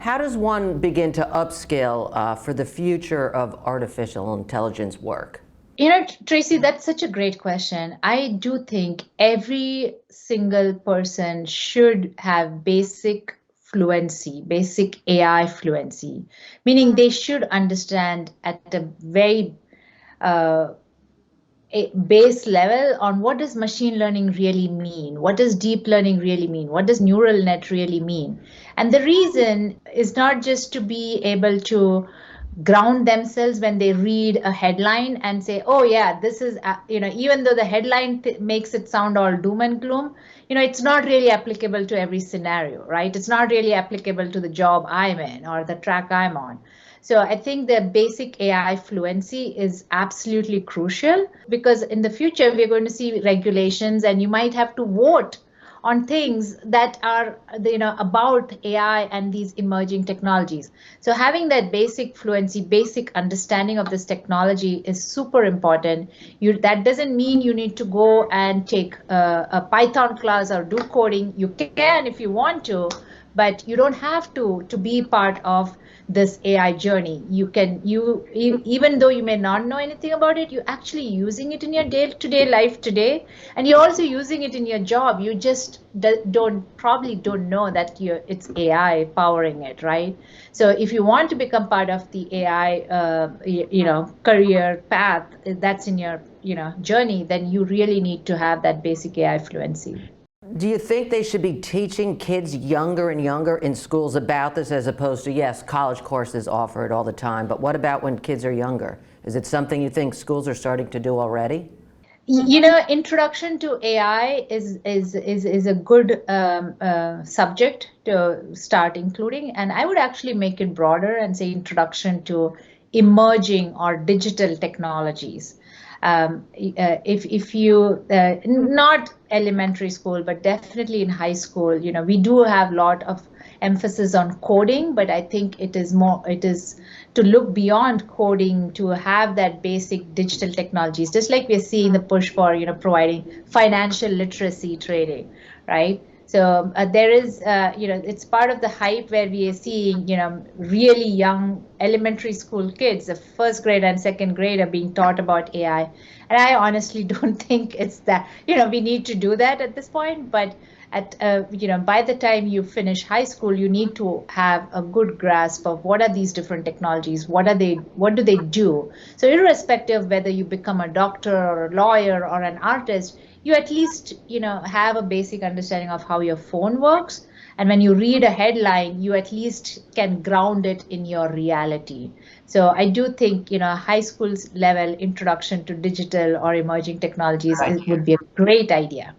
How does one begin to upskill for the future of artificial intelligence work? Tracy, that's such a great question. I do think every single person should have basic fluency, basic AI fluency, meaning they should understand at a very uh, base level on what does machine learning really mean? What does deep learning really mean? What does neural net really mean? And the reason is not just to be able to ground themselves when they read a headline and say, oh yeah, this is, even though the headline makes it sound all doom and gloom, it's not really applicable to every scenario, right? It's not really applicable to the job I'm in or the track I'm on. So I think the basic AI fluency is absolutely crucial, because in the future we're going to see regulations and you might have to vote on things that are about AI and these emerging technologies. So having that basic fluency, basic understanding of this technology is super important. That doesn't mean you need to go and take a Python class or do coding. You can if you want to, but you don't have to be part of this AI journey. Even though you may not know anything about it, you're actually using it in your day-to-day life today, and you're also using it in your job. You just probably don't know that it's AI powering it, right? So if you want to become part of the AI career path that's in your journey, then you really need to have that basic AI fluency. Do you think they should be teaching kids younger and younger in schools about this, as opposed to, yes, college courses offer it all the time, but what about when kids are younger? Is it something you think schools are starting to do already? Introduction to AI is a good subject to start including, and I would actually make it broader and say introduction to emerging or digital technologies. If you not elementary school, but definitely in high school, we do have a lot of emphasis on coding, but I think it is to look beyond coding, to have that basic digital technologies, just like we're seeing the push for providing financial literacy training, right? So there is, it's part of the hype where we are seeing, really young elementary school kids, the first grade and second grade, are being taught about AI. And I honestly don't think it's that, we need to do that at this point. But by the time you finish high school, you need to have a good grasp of what are these different technologies, what do they do. So irrespective of whether you become a doctor or a lawyer or an artist, you at least have a basic understanding of how your phone works, and when you read a headline, you at least can ground it in your reality. So I do think high school level introduction to digital or emerging technologies would be a great idea.